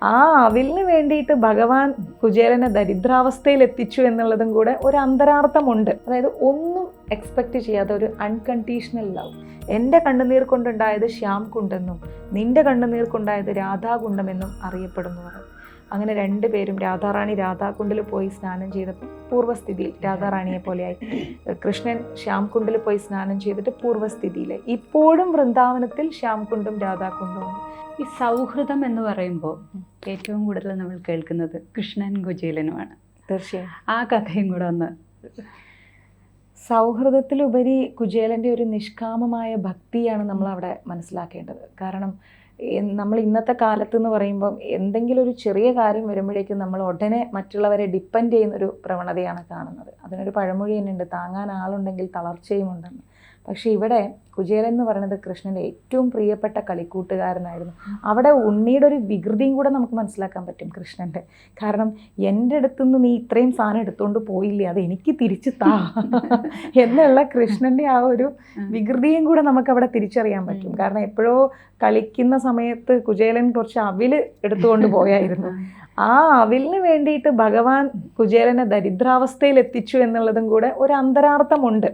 ആ അവിലിന് വേണ്ടിയിട്ട് ഭഗവാൻ കുചേലനെ ദരിദ്രാവസ്ഥയിൽ എത്തിച്ചു എന്നുള്ളതും കൂടെ ഒരു അന്തരാർത്ഥമുണ്ട്. അതായത് ഒന്നും എക്സ്പെക്റ്റ് ചെയ്യാത്ത ഒരു അൺകണ്ടീഷണൽ ലവ്. എൻ്റെ കണ്ണുനീർ കൊണ്ടുണ്ടായത് ശ്യാം കുണ്ടെന്നും നിന്റെ കണ്ണുനീർ കൊണ്ടായത് രാധാകുണ്ടമെന്നും അറിയപ്പെടുന്നു. അങ്ങനെ രണ്ടുപേരും രാധാറാണി രാധാകുണ്ടിൽ പോയി സ്നാനം ചെയ്തപ്പോൾ പൂർവ്വസ്ഥിതിയിൽ രാധാറാണിയെ പോലെയായി. കൃഷ്ണൻ ശ്യാംകുണ്ടിൽ പോയി സ്നാനം ചെയ്തിട്ട് പൂർവ്വസ്ഥിതിയിലായി. ഇപ്പോഴും വൃന്ദാവനത്തിൽ ശ്യാംകുണ്ടും രാധാകുണ്ടും. ഈ സൗഹൃദം എന്ന് പറയുമ്പോൾ ഏറ്റവും കൂടുതൽ നമ്മൾ കേൾക്കുന്നത് കൃഷ്ണൻ കുചേലനുമാണ്. തീർച്ചയായും ആ കഥയും കൂടെ ഒന്ന്. സൗഹൃദത്തിലുപരി കുചേലൻ്റെ ഒരു നിഷ്കാമമായ ഭക്തിയാണ് നമ്മൾ അവിടെ മനസ്സിലാക്കേണ്ടത്. കാരണം നമ്മൾ ഇന്നത്തെ കാലത്ത് എന്ന് പറയുമ്പം എന്തെങ്കിലും ഒരു ചെറിയ കാര്യം വരുമ്പോഴേക്കും നമ്മൾ ഉടനെ മറ്റുള്ളവരെ ഡിപ്പെൻഡ് ചെയ്യുന്നൊരു പ്രവണതയാണ് കാണുന്നത്. അതിനൊരു പഴമൊഴി തന്നെ ഉണ്ട്, താങ്ങാൻ ആളുണ്ടെങ്കിൽ തളർച്ചയും ഉണ്ടെന്ന്. പക്ഷേ ഇവിടെ കുചേലൻ എന്ന് പറയുന്നത് കൃഷ്ണൻ്റെ ഏറ്റവും പ്രിയപ്പെട്ട കളിക്കൂട്ടുകാരനായിരുന്നു. അവിടെ ഉണ്ണിയുടെ ഒരു വികൃതിയും കൂടെ നമുക്ക് മനസ്സിലാക്കാൻ പറ്റും കൃഷ്ണൻ്റെ. കാരണം എൻ്റെ അടുത്ത് നിന്ന് നീ ഇത്രയും സാധനം എടുത്തുകൊണ്ട് പോയില്ലേ, അത് എനിക്ക് തിരിച്ചു താ എന്നുള്ള കൃഷ്ണൻ്റെ ആ ഒരു വികൃതിയും കൂടെ നമുക്കവിടെ തിരിച്ചറിയാൻ പറ്റും. കാരണം എപ്പോഴോ കളിക്കുന്ന സമയത്ത് കുചേലൻ കുറച്ച് അവിൽ എടുത്തുകൊണ്ട് പോയായിരുന്നു. ആ അവിലിന് വേണ്ടിയിട്ട് ഭഗവാൻ കുചേലനെ ദരിദ്രാവസ്ഥയിൽ എത്തിച്ചു എന്നുള്ളതും കൂടെ ഒരു അന്തരാർത്ഥമുണ്ട്.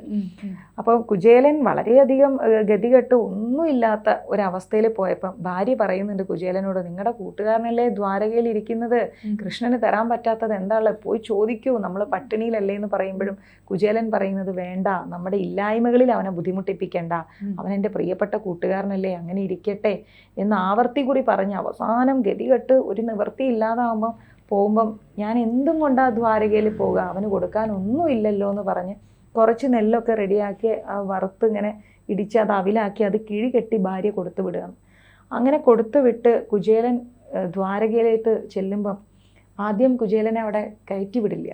അപ്പോൾ കുചേലൻ വളരെയധികം ഗതികെട്ട് ഒന്നുമില്ലാത്ത ഒരവസ്ഥയിൽ പോയപ്പം ഭാര്യ പറയുന്നുണ്ട് കുചേലനോട്, നിങ്ങളുടെ കൂട്ടുകാരനല്ലേ ദ്വാരകയിൽ ഇരിക്കുന്നത്, കൃഷ്ണന് തരാൻ പറ്റാത്തത് എന്താണല്ലോ, പോയി ചോദിക്കൂ, നമ്മൾ പട്ടിണിയിലല്ലേ എന്ന് പറയുമ്പോഴും കുചേലൻ പറയുന്നത്, വേണ്ട, നമ്മുടെ ഇല്ലായ്മകളിൽ അവനെ ബുദ്ധിമുട്ടിപ്പിക്കേണ്ട, അവൻ എൻ്റെ പ്രിയപ്പെട്ട കൂട്ടുകാരനല്ലേ, അങ്ങനെ ഇരിക്കട്ടെ എന്ന് ആവർത്തി കുറി പറഞ്ഞ് അവസാനം ഗതികെട്ട് ഒരു നിവൃത്തി ഇല്ലാതാവുമ്പം പോകുമ്പം ഞാൻ എന്തും കൊണ്ടാ ദ്വാരകയിൽ പോകുക, അവന് കൊടുക്കാൻ ഒന്നും ഇല്ലല്ലോ എന്ന് പറഞ്ഞ് കുറച്ച് നെല്ലൊക്കെ റെഡിയാക്കി വറുത്ത് ഇങ്ങനെ ഇടിച്ച് അത് അവിലാക്കി അത് കിഴി കെട്ടി ഭാര്യ കൊടുത്തു വിടുകയാണ്. അങ്ങനെ കൊടുത്തു വിട്ട് കുചേലൻ ദ്വാരകയിലേക്ക് ചെല്ലുമ്പം ആദ്യം കുചേലനെ അവിടെ കയറ്റി വിടില്ല.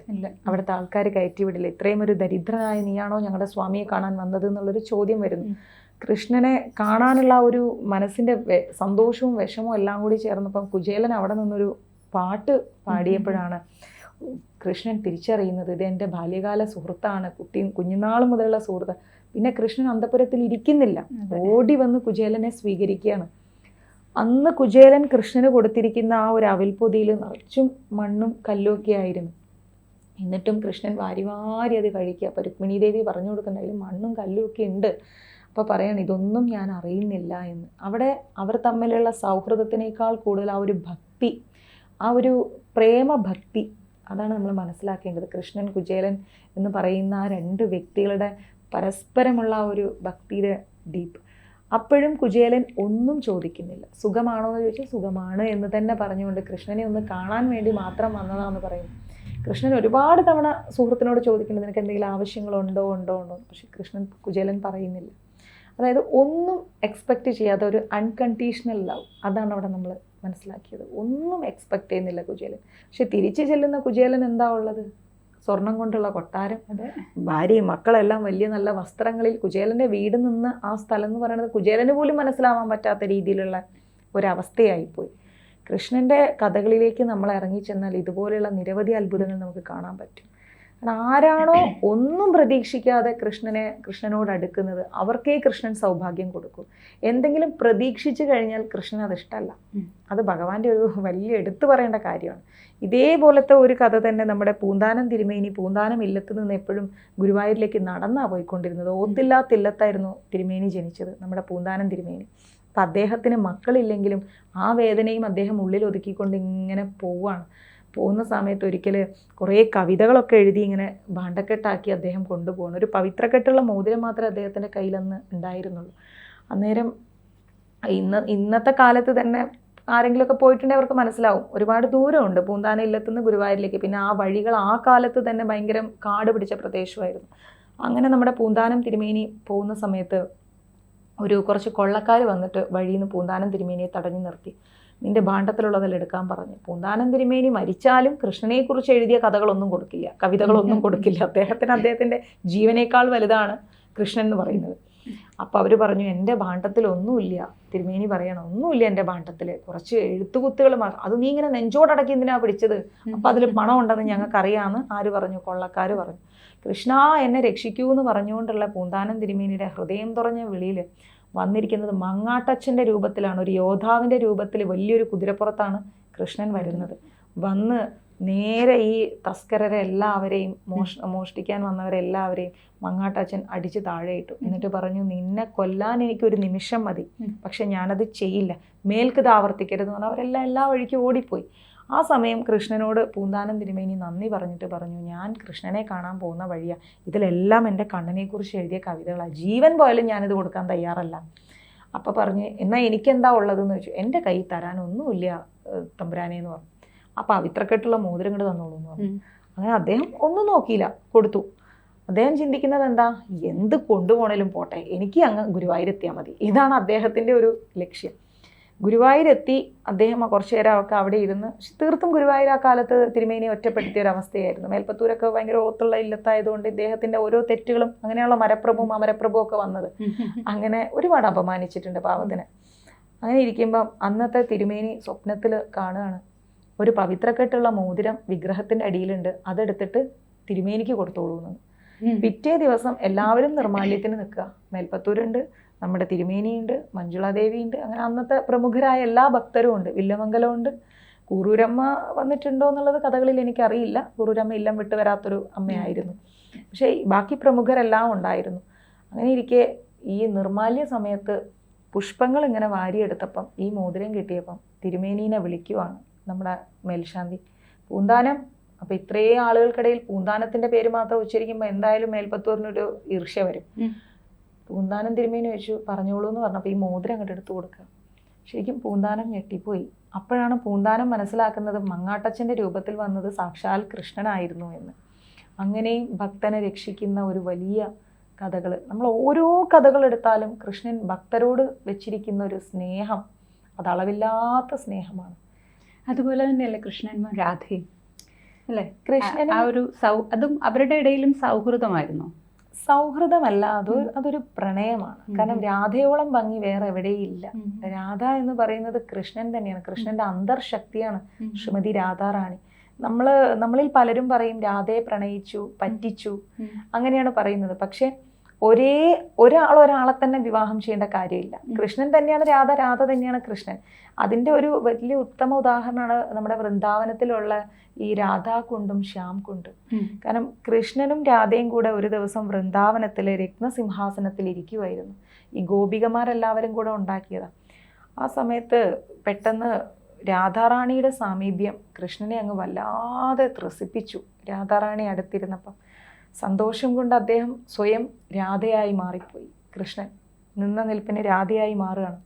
അവിടുത്തെ ആൾക്കാർ കയറ്റി വിടില്ല. ഇത്രയും ഒരു ദരിദ്രനായ നീയാണോ ഞങ്ങളുടെ സ്വാമിയെ കാണാൻ വന്നത് എന്നുള്ളൊരു ചോദ്യം വരുന്നു. കൃഷ്ണനെ കാണാനുള്ള ഒരു മനസ്സിൻ്റെ സന്തോഷവും വിഷമവും എല്ലാം കൂടി ചേർന്നപ്പം കുചേലൻ അവിടെ നിന്നൊരു പാട്ട് പാടിയപ്പോഴാണ് കൃഷ്ണൻ തിരിച്ചറിയുന്നത്, ഇത് എൻ്റെ ബാല്യകാല സുഹൃത്താണ്, കുഞ്ഞുനാൾ മുതലുള്ള സുഹൃത്ത്. പിന്നെ കൃഷ്ണൻ അന്തപുരത്തിൽ ഇരിക്കുന്നില്ല, ഓടി വന്ന് കുചേലനെ സ്വീകരിക്കുകയാണ്. അന്ന് കുചേലൻ കൃഷ്ണന് കൊടുത്തിരിക്കുന്ന ആ ഒരു അവിൽപ്പൊതിയിൽ നിറച്ചും മണ്ണും കല്ലും ഒക്കെ ആയിരുന്നു. എന്നിട്ടും കൃഷ്ണൻ വാരി വാരി അത് കഴിക്കുക. അപ്പോൾ രുക്മിണി ദേവി പറഞ്ഞു കൊടുക്കുന്നുണ്ട്, അതിൽ മണ്ണും കല്ലും ഒക്കെ ഉണ്ട്. അപ്പോൾ പറയാണ്, ഇതൊന്നും ഞാൻ അറിയുന്നില്ല എന്ന്. അവിടെ അവർ തമ്മിലുള്ള സൗഹൃദത്തിനേക്കാൾ കൂടുതൽ ആ ഒരു ഭക്തി, ആ ഒരു പ്രേമഭക്തി, അതാണ് നമ്മൾ മനസ്സിലാക്കേണ്ടത്. കൃഷ്ണൻ കുചേലൻ എന്ന് പറയുന്ന ആ രണ്ട് വ്യക്തികളുടെ പരസ്പരമുള്ള ആ ഒരു ഭക്തിയുടെ ഡീപ്പ്. അപ്പോഴും കുചേലൻ ഒന്നും ചോദിക്കുന്നില്ല. സുഖമാണോ എന്ന് ചോദിച്ചാൽ സുഖമാണ് എന്ന് തന്നെ പറഞ്ഞുകൊണ്ട് കൃഷ്ണനെ ഒന്ന് കാണാൻ വേണ്ടി മാത്രം വന്നതാണെന്ന് പറയുന്നു. കൃഷ്ണൻ ഒരുപാട് തവണ സുഹൃത്തിനോട് ചോദിക്കുന്നത്, നിനക്ക് എന്തെങ്കിലും ആവശ്യങ്ങളുണ്ടോ ഉണ്ടോ. പക്ഷെ കുചേലൻ പറയുന്നില്ല. അതായത് ഒന്നും എക്സ്പെക്റ്റ് ചെയ്യാത്ത ഒരു അൺകണ്ടീഷണൽ ലവ്, അതാണ് അവിടെ നമ്മൾ മനസ്സിലാക്കിയത്. ഒന്നും എക്സ്പെക്റ്റ് ചെയ്യുന്നില്ല കുചേലൻ. പക്ഷെ തിരിച്ചു ചെല്ലുന്ന കുചേലൻ എന്താ ഉള്ളത്? സ്വർണം കൊണ്ടുള്ള കൊട്ടാരം, ഭാര്യയും മക്കളെല്ലാം വലിയ നല്ല വസ്ത്രങ്ങളിൽ. കുചേലൻ്റെ വീട് നിന്ന് ആ സ്ഥലം എന്ന് പറയുന്നത് കുചേലന് പോലും മനസ്സിലാവാൻ പറ്റാത്ത രീതിയിലുള്ള ഒരവസ്ഥയായിപ്പോയി. കൃഷ്ണൻ്റെ കഥകളിലേക്ക് നമ്മൾ ഇറങ്ങിച്ചെന്നാൽ ഇതുപോലെയുള്ള നിരവധി അത്ഭുതങ്ങൾ നമുക്ക് കാണാൻ പറ്റും. ആരാണോ ഒന്നും പ്രതീക്ഷിക്കാതെ കൃഷ്ണനോട് അടുക്കുന്നത്, അവർക്കേ കൃഷ്ണൻ സൗഭാഗ്യം കൊടുക്കും. എന്തെങ്കിലും പ്രതീക്ഷിച്ചു കഴിഞ്ഞാൽ കൃഷ്ണൻ അത് ഇഷ്ടമല്ല. അത് ഭഗവാന്റെ ഒരു വലിയ എടുത്തു പറയേണ്ട കാര്യമാണ്. ഇതേപോലത്തെ ഒരു കഥ തന്നെ നമ്മുടെ പൂന്താനം തിരുമേനി, പൂന്താനം ഇല്ലത്ത് നിന്ന് എപ്പോഴും ഗുരുവായൂരിലേക്ക് നടന്നാ പോയിക്കൊണ്ടിരുന്നത്. ഓത്തില്ലാത്തില്ലത്തായിരുന്നു തിരുമേനി ജനിച്ചത്, നമ്മുടെ പൂന്താനം തിരുമേനി. അപ്പം അദ്ദേഹത്തിന് മക്കളില്ലെങ്കിലും ആ വേദനയും അദ്ദേഹം ഉള്ളിൽ ഒതുക്കിക്കൊണ്ട് ഇങ്ങനെ പോവുകയാണ്. പോകുന്ന സമയത്ത് ഒരിക്കൽ കുറേ കവിതകളൊക്കെ എഴുതി ഇങ്ങനെ ഭാണ്ഡക്കെട്ടാക്കി അദ്ദേഹം കൊണ്ടുപോകണം. ഒരു പവിത്രക്കെട്ടുള്ള മോതിരം മാത്രമേ അദ്ദേഹത്തിൻ്റെ കയ്യിലന്ന് ഉണ്ടായിരുന്നുള്ളൂ. അന്നേരം ഇന്നത്തെ കാലത്ത് തന്നെ ആരെങ്കിലുമൊക്കെ പോയിട്ടുണ്ടെങ്കിൽ അവർക്ക് മനസ്സിലാവും, ഒരുപാട് ദൂരമുണ്ട് പൂന്താനം ഇല്ലത്തുനിന്ന് ഗുരുവായൂരിലേക്ക്. പിന്നെ ആ വഴികൾ ആ കാലത്ത് തന്നെ ഭയങ്കര കാട് പിടിച്ച പ്രദേശമായിരുന്നു. അങ്ങനെ നമ്മുടെ പൂന്താനം തിരുമേനി പോകുന്ന സമയത്ത് കുറച്ച് കൊള്ളക്കാർ വന്നിട്ട് വഴിയിൽ നിന്ന് പൂന്താനം തിരുമേനിയെ തടഞ്ഞു നിർത്തി. നിന്റെ ഭാണ്ഡത്തിലുള്ളതെല്ലാം എടുക്കാൻ പറഞ്ഞു. പൂന്താനം തിരുമേനി മരിച്ചാലും കൃഷ്ണനെക്കുറിച്ച് എഴുതിയ കഥകളൊന്നും കൊടുക്കില്ല, കവിതകളൊന്നും കൊടുക്കില്ല. അദ്ദേഹത്തിൻ്റെ ജീവനേക്കാൾ വലുതാണ് കൃഷ്ണൻ എന്ന് പറയുന്നത്. അപ്പോൾ അവർ പറഞ്ഞു, എൻ്റെ ഭാണ്ഡത്തിലൊന്നുമില്ല. തിരുമേനി പറയണം, ഒന്നുമില്ല എൻ്റെ ഭാണ്ഡത്തിൽ, കുറച്ച് എഴുത്തുകുത്തുകൾ മാത്രം. അത് നീ ഇങ്ങനെ നെഞ്ചോടടക്കി എന്തിനാ പിടിച്ചത്? അപ്പം അതിൽ പണം ഉണ്ടെന്ന് ഞങ്ങൾക്കറിയാമെന്ന് ആര് പറഞ്ഞു? കൊള്ളക്കാർ പറഞ്ഞു. കൃഷ്ണ എന്നെ രക്ഷിക്കൂ എന്ന് പറഞ്ഞുകൊണ്ടുള്ള പൂന്താനം തിരുമേനിയുടെ ഹൃദയം തുറഞ്ഞ വിളിയിൽ വന്നിരിക്കുന്നത് മങ്ങാട്ടച്ഛൻ്റെ രൂപത്തിലാണ്. ഒരു യോദ്ധാവിൻ്റെ രൂപത്തിൽ വലിയൊരു കുതിരപ്പുറത്താണ് കൃഷ്ണൻ വരുന്നത്. വന്ന് നേരെ ഈ തസ്കരരെ എല്ലാവരെയും മോഷ്ടിക്കാൻ വന്നവരെല്ലാവരെയും മങ്ങാട്ടച്ഛൻ അടിച്ച് താഴെ ഇട്ടു. എന്നിട്ട് പറഞ്ഞു, നിന്നെ കൊല്ലാൻ എനിക്കൊരു നിമിഷം മതി, പക്ഷെ ഞാനത് ചെയ്യില്ല, മേൽക്കിത് ആവർത്തിക്കരുതെന്ന് പറഞ്ഞാൽ അവരെല്ലാം എല്ലാ വഴിക്കും ഓടിപ്പോയി. ആ സമയം കൃഷ്ണനോട് പൂന്താനം തിരുമേനി നന്ദി പറഞ്ഞിട്ട് പറഞ്ഞു, ഞാൻ കൃഷ്ണനെ കാണാൻ പോകുന്ന വഴിയാണ്, ഇതിലെല്ലാം എൻ്റെ കണ്ണനെക്കുറിച്ച് എഴുതിയ കവിതകളാണ്, ജീവൻ പോയാലും ഞാനിത് കൊടുക്കാൻ തയ്യാറല്ല. അപ്പോൾ പറഞ്ഞ്, എന്നാൽ എനിക്കെന്താ ഉള്ളതെന്ന് ചോദിച്ചു. എൻ്റെ കൈ തരാനൊന്നുമില്ല തമ്പുരാനെ എന്ന് പറഞ്ഞു. ആ പവിത്രക്കെട്ടുള്ള മോതിരം ഇങ്ങോട്ട് തന്നോളൂ എന്ന് പറഞ്ഞു. അങ്ങനെ അദ്ദേഹം ഒന്നും നോക്കിയില്ല, കൊടുത്തു. അദ്ദേഹം ചിന്തിക്കുന്നത് എന്താ, എന്ത് കൊണ്ടുപോണേലും പോട്ടെ, എനിക്ക് അങ്ങ് ഗുരുവായൂരെത്തിയാൽ മതി, ഇതാണ് അദ്ദേഹത്തിൻ്റെ ഒരു ലക്ഷ്യം. ഗുരുവായൂരെത്തി അദ്ദേഹം കുറച്ചു നേരമൊക്കെ അവിടെ ഇരുന്ന്, തീർത്തും ഗുരുവായൂർ ആ കാലത്ത് തിരുമേനി ഒറ്റപ്പെടുത്തിയ ഒരു അവസ്ഥയായിരുന്നു. മേൽപ്പത്തൂരൊക്കെ ഭയങ്കര ഓത്തുള്ള ഇല്ലത്തായതുകൊണ്ട് ഇദ്ദേഹത്തിൻ്റെ ഓരോ തെറ്റുകളും, അങ്ങനെയുള്ള മരപ്രഭുവും അമരപ്രഭുവും ഒക്കെ വന്നത് അങ്ങനെ ഒരുപാട് അപമാനിച്ചിട്ടുണ്ട് പാവത്തിന്. അങ്ങനെ ഇരിക്കുമ്പം അന്നത്തെ തിരുമേനി സ്വപ്നത്തിൽ കാണുകയാണ്, ഒരു പവിത്രക്കെട്ടുള്ള മോതിരം വിഗ്രഹത്തിൻ്റെ അടിയിലുണ്ട്, അതെടുത്തിട്ട് തിരുമേനിക്ക് കൊടുത്തോളൂ എന്ന്. പിറ്റേ ദിവസം എല്ലാവരും നിർമാല്യത്തിന് നിൽക്കുക. മേൽപ്പത്തൂരുണ്ട്, നമ്മുടെ തിരുമേനിയുണ്ട്, മഞ്ജുളാദേവിയുണ്ട്, അങ്ങനെ അന്നത്തെ പ്രമുഖരായ എല്ലാ ഭക്തരും ഉണ്ട്. വില്ലമംഗലമുണ്ട്. കൂറൂരമ്മ വന്നിട്ടുണ്ടോ എന്നുള്ളത് കഥകളിൽ എനിക്കറിയില്ല. കൂറൂരമ്മ ഇല്ലം വിട്ട് വരാത്തൊരു അമ്മയായിരുന്നു. പക്ഷേ ബാക്കി പ്രമുഖരെല്ലാം ഉണ്ടായിരുന്നു. അങ്ങനെ ഇരിക്കെ ഈ നിർമാല്യ സമയത്ത് പുഷ്പങ്ങൾ ഇങ്ങനെ വാരിയെടുത്തപ്പം ഈ മോതിരം കിട്ടിയപ്പം തിരുമേനീനെ വിളിക്കുവാണ് നമ്മുടെ മേൽശാന്തി, പൂന്താനം. അപ്പം ഇത്രയും ആളുകൾക്കിടയിൽ പൂന്താനത്തിൻ്റെ പേര് മാത്രം ഉച്ചരിക്കുമ്പോൾ എന്തായാലും മേൽപ്പത്തൂരിനൊരു ഈർഷ്യ വരും. പൂന്താനം തിരുമേനി വെച്ചു, പറഞ്ഞോളൂ എന്ന് പറഞ്ഞപ്പോൾ ഈ മോതിരം അങ്ങോട്ട് എടുത്തു കൊടുക്കുക. ശരിക്കും പൂന്താനം ഞെട്ടിപ്പോയി. അപ്പോഴാണ് പൂന്താനം മനസ്സിലാക്കുന്നത് മങ്ങാട്ടച്ഛൻ്റെ രൂപത്തിൽ വന്നത് സാക്ഷാൽ കൃഷ്ണനായിരുന്നു എന്ന്. അങ്ങനെയും ഭക്തനെ രക്ഷിക്കുന്ന ഒരു വലിയ കഥകൾ, നമ്മൾ ഓരോ കഥകൾ എടുത്താലും കൃഷ്ണൻ ഭക്തരോട് വെച്ചിരിക്കുന്ന ഒരു സ്നേഹം, അത് അളവില്ലാത്ത സ്നേഹമാണ്. അതുപോലെ തന്നെയല്ലേ കൃഷ്ണനും രാധയും അല്ലേ? കൃഷ്ണൻ ആ ഒരു അതും അവരുടെ ഇടയിലും സൗഹൃദമായിരുന്നു. സൗഹൃദമല്ല, അതൊരു പ്രണയമാണ്. കാരണം രാധയോളം ഭംഗി വേറെ എവിടെയില്ല. രാധ എന്ന് പറയുന്നത് കൃഷ്ണൻ തന്നെയാണ്, കൃഷ്ണന്റെ അന്തർശക്തിയാണ് ശ്രീമതി രാധാറാണി. നമ്മളിൽ പലരും പറയും രാധയെ പ്രണയിച്ചു, പറ്റിച്ചു, അങ്ങനെയാണ് പറയുന്നത്. പക്ഷെ ഒരാളെ തന്നെ വിവാഹം ചെയ്യേണ്ട കാര്യമില്ല. കൃഷ്ണൻ തന്നെയാണ് രാധ, രാധ തന്നെയാണ് കൃഷ്ണൻ. അതിൻ്റെ ഒരു വലിയ ഉത്തമ ഉദാഹരണമാണ് നമ്മുടെ വൃന്ദാവനത്തിലുള്ള ഈ രാധാകുണ്ടും ശ്യാംകുണ്ടും. കാരണം കൃഷ്ണനും രാധയും കൂടെ ഒരു ദിവസം വൃന്ദാവനത്തിലെ രത്നസിംഹാസനത്തിൽ ഇരിക്കുമായിരുന്നു. ഈ ഗോപികമാരെല്ലാവരും കൂടെ ഉണ്ടാക്കിയതാണ്. ആ സമയത്ത് പെട്ടെന്ന് രാധാറാണിയുടെ സാമീപ്യം കൃഷ്ണനെ അങ്ങ് വല്ലാതെ ത്രസിപ്പിച്ചു. രാധാറാണി അടുത്തിരുന്നപ്പം സന്തോഷം കൊണ്ട് അദ്ദേഹം സ്വയം രാധയായി മാറിപ്പോയി. കൃഷ്ണൻ നിന്ന നിൽപ്പിന് രാധയായി മാറുകയാണ്.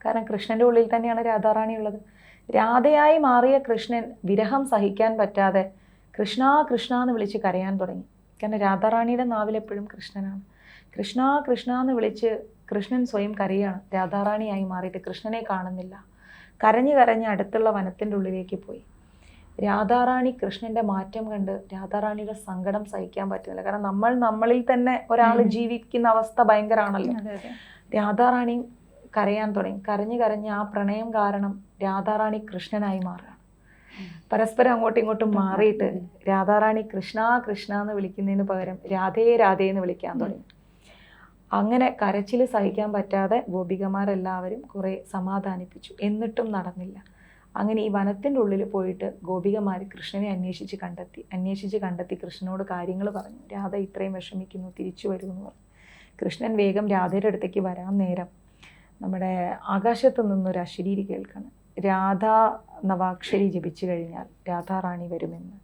കാരണം കൃഷ്ണൻ്റെ ഉള്ളിൽ തന്നെയാണ് രാധാറാണി ഉള്ളത്. രാധയായി മാറിയ കൃഷ്ണൻ വിരഹം സഹിക്കാൻ പറ്റാതെ കൃഷ്ണ കൃഷ്ണ എന്ന് വിളിച്ച് കരയാൻ തുടങ്ങി. കാരണം രാധാറാണിയുടെ നാവിലെപ്പോഴും കൃഷ്ണനാണ്. കൃഷ്ണ കൃഷ്ണ എന്ന് വിളിച്ച് കൃഷ്ണൻ സ്വയം കരയാണ്. രാധാറാണിയായി മാറിയിട്ട് കൃഷ്ണനെ കാണുന്നില്ല. കരഞ്ഞ് കരഞ്ഞ് അടുത്തുള്ള വനത്തിൻ്റെ ഉള്ളിലേക്ക് പോയി. രാധാറാണി കൃഷ്ണൻ്റെ മാറ്റം കണ്ട് രാധാറാണിയുടെ സങ്കടം സഹിക്കാൻ പറ്റുന്നില്ല. കാരണം നമ്മളിൽ തന്നെ ഒരാൾ ജീവിക്കുന്ന അവസ്ഥ ഭയങ്കരമാണല്ലോ. രാധാറാണി കരയാൻ തുടങ്ങി. കരഞ്ഞ് കരഞ്ഞ് ആ പ്രണയം കാരണം രാധാറാണി കൃഷ്ണനായി മാറുകയാണ്. പരസ്പരം അങ്ങോട്ടും ഇങ്ങോട്ടും മാറിയിട്ട് രാധാറാണി കൃഷ്ണ കൃഷ്ണ എന്ന് വിളിക്കുന്നതിന് പകരം രാധയെ രാധയെ എന്ന് വിളിക്കാൻ തുടങ്ങി. അങ്ങനെ കരച്ചിൽ സഹിക്കാൻ പറ്റാതെ ഗോപികമാരെല്ലാവരും കുറേ സമാധാനിപ്പിച്ചു. എന്നിട്ടും നടന്നില്ല. അങ്ങനെ ഈ വനത്തിൻ്റെ ഉള്ളിൽ പോയിട്ട് ഗോപികമാർ കൃഷ്ണനെ അന്വേഷിച്ച് കണ്ടെത്തി കൃഷ്ണനോട് കാര്യങ്ങൾ പറഞ്ഞു. രാധ ഇത്രയും വിഷമിക്കുന്നു, തിരിച്ചു വരുമെന്ന് പറഞ്ഞു. കൃഷ്ണൻ വേഗം രാധയുടെ അടുത്തേക്ക് വരാൻ നേരം നമ്മുടെ ആകാശത്ത് നിന്നൊരു അശരീരി കേൾക്കണം, രാധ നവാക്ഷരി ജപിച്ചു കഴിഞ്ഞാൽ രാധാറാണി വരുമെന്ന്.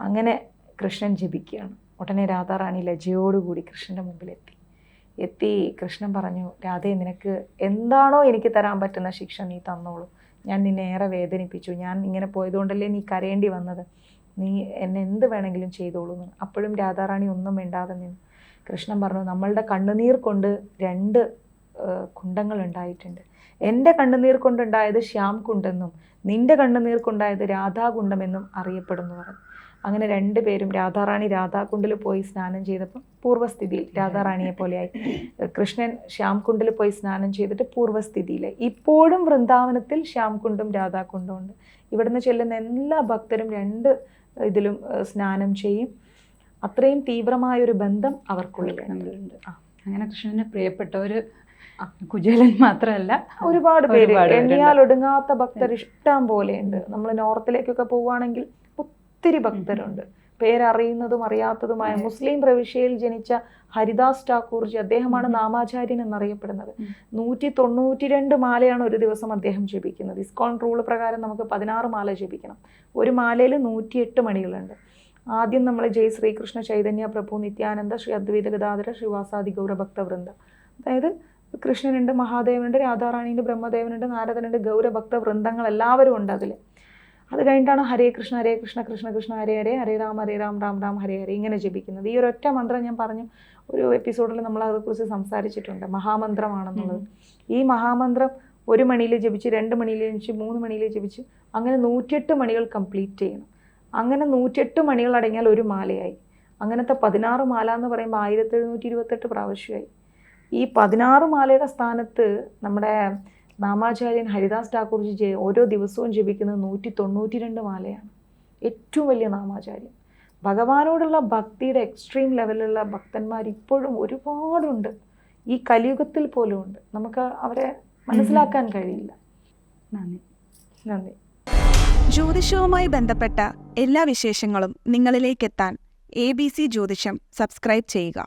അങ്ങനെ കൃഷ്ണൻ ജപിക്കുകയാണ്. ഉടനെ രാധാറാണി ലജ്ജയോടുകൂടി കൃഷ്ണൻ്റെ മുമ്പിലെത്തി കൃഷ്ണൻ പറഞ്ഞു, രാധേ, നിനക്ക് എന്താണോ എനിക്ക് തരാൻ പറ്റുന്ന ശിക്ഷ നീ തന്നോളൂ. ഞാൻ നിന്നെ ഏറെ വേദനിപ്പിച്ചു, ഞാൻ ഇങ്ങനെ പോയതുകൊണ്ടല്ലേ നീ കരയേണ്ടി വന്നത്, നീ എന്നെ എന്ത് വേണമെങ്കിലും ചെയ്തോളൂ എന്ന്. അപ്പോഴും രാധാറാണി ഒന്നും മിണ്ടാതെ നിന്നു. കൃഷ്ണൻ പറഞ്ഞു, നമ്മളുടെ കണ്ണുനീർ കൊണ്ട് 2 കുണ്ടങ്ങൾ ഉണ്ടായിട്ടുണ്ട്. എൻ്റെ കണ്ണുനീർ കൊണ്ടുണ്ടായത് ശ്യാം കുണ്ടെന്നും നിന്റെ കണ്ണുനീർ കൊണ്ടായത് രാധാകുണ്ടമെന്നും അറിയപ്പെടുന്നു പറഞ്ഞു. അങ്ങനെ 2 പേരും രാധാറാണി രാധാകുണ്ടിൽ പോയി സ്നാനം ചെയ്തപ്പോൾ പൂർവ്വസ്ഥിതിയിൽ രാധാറാണിയെ പോലെയായി. കൃഷ്ണൻ ശ്യാംകുണ്ടിൽ പോയി സ്നാനം ചെയ്തിട്ട് പൂർവ്വസ്ഥിതിയിൽ. ഇപ്പോഴും വൃന്ദാവനത്തിൽ ശ്യാംകുണ്ടും രാധാകുണ്ടും ഉണ്ട്. ഇവിടുന്ന് ചെല്ലുന്ന എല്ലാ ഭക്തരും 2 ഇതിലും സ്നാനം ചെയ്യും. അത്രയും തീവ്രമായൊരു ബന്ധം അവർക്കുള്ളിൽ നമ്മളുണ്ട്. അങ്ങനെ കൃഷ്ണന് പ്രിയപ്പെട്ട ഒരു കുചേലൻ മാത്രമല്ല, ഒരുപാട് പേര്, ഒരുപാട് പേരുണ്ട്. എണ്ണിയാൽ ഒടുങ്ങാത്ത ഭക്തർ ഇഷ്ടം പോലെയുണ്ട്. നമ്മൾ നോർത്തിലേക്കൊക്കെ പോവുകയാണെങ്കിൽ ഒത്തിരി ഭക്തരുണ്ട്. പേരറിയുന്നതും അറിയാത്തതുമായ മുസ്ലിം പ്രവിശ്യയിൽ ജനിച്ച ഹരിദാസ് ഠാക്കൂർജി, അദ്ദേഹമാണ് നാമാചാര്യൻ എന്നറിയപ്പെടുന്നത്. 192 മാലയാണ് ഒരു ദിവസം അദ്ദേഹം ജപിക്കുന്നത്. ഇസ്കോൺ റൂൾ പ്രകാരം നമുക്ക് 16 മാല ജപിക്കണം. ഒരു മാലയിൽ 108 മണികളുണ്ട്. ആദ്യം നമ്മൾ ജയ് ശ്രീകൃഷ്ണ ചൈതന്യ പ്രഭു നിത്യാനന്ദ ശ്രീ അദ്വൈത ഗദാധര ശ്രീവാസാദി ഗൗരഭക്തവൃന്ദ, അതായത് കൃഷ്ണനുണ്ട്, മഹാദേവനുണ്ട്, രാധാറാണിയുണ്ട്, ബ്രഹ്മദേവനുണ്ട്, നാരദനുണ്ട്, ഗൗരഭക്ത വൃന്ദങ്ങൾ എല്ലാവരും ഉണ്ട് അതിൽ. അത് കഴിഞ്ഞിട്ടാണ് ഹരേ കൃഷ്ണ കൃഷ്ണ കൃഷ്ണ ഹരേ ഹരേ, ഹരേ രാം രാം രാം ഹരേ ഹരേ ഇങ്ങനെ ജപിക്കുന്നത്. ഈ ഒരൊറ്റ മന്ത്രം ഞാൻ പറഞ്ഞു, ഒരു എപ്പിസോഡിൽ നമ്മൾ അതേക്കുറിച്ച് സംസാരിച്ചിട്ടുണ്ട്, മഹാമന്ത്രമാണെന്നുള്ളത്. ഈ മഹാമന്ത്രം 1 മണിയിൽ ജപിച്ച്, 2 മണിയിൽ ജപിച്ച്, 3 മണിയിൽ ജപിച്ച്, അങ്ങനെ 108 മണികൾ കംപ്ലീറ്റ് ചെയ്യണം. അങ്ങനെ 108 മണികൾ അടങ്ങിയാൽ ഒരു മാലയായി. അങ്ങനത്തെ 16 മാല എന്ന് പറയുമ്പോൾ 1728 പ്രാവശ്യമായി. ഈ 16 മാലയുടെ സ്ഥാനത്ത് നമ്മുടെ നാമാചാര്യൻ ഹരിദാസ് ഠാക്കൂർജി ഓരോ ദിവസവും ജപിക്കുന്നത് 192 മാലയാണ്. ഏറ്റവും വലിയ നാമാചാര്യൻ. ഭഗവാനോടുള്ള ഭക്തിയുടെ എക്സ്ട്രീം ലെവലിലുള്ള ഭക്തന്മാർ ഇപ്പോഴും ഒരുപാടുണ്ട്. ഈ കലിയുഗത്തിൽ പോലും ഉണ്ട്. നമുക്ക് അവരെ മനസ്സിലാക്കാൻ കഴിയില്ല. നന്ദി. ജ്യോതിഷവുമായി ബന്ധപ്പെട്ട എല്ലാ വിശേഷങ്ങളും നിങ്ങളിലേക്കെത്താൻ ABC ജ്യോതിഷം സബ്സ്ക്രൈബ് ചെയ്യുക.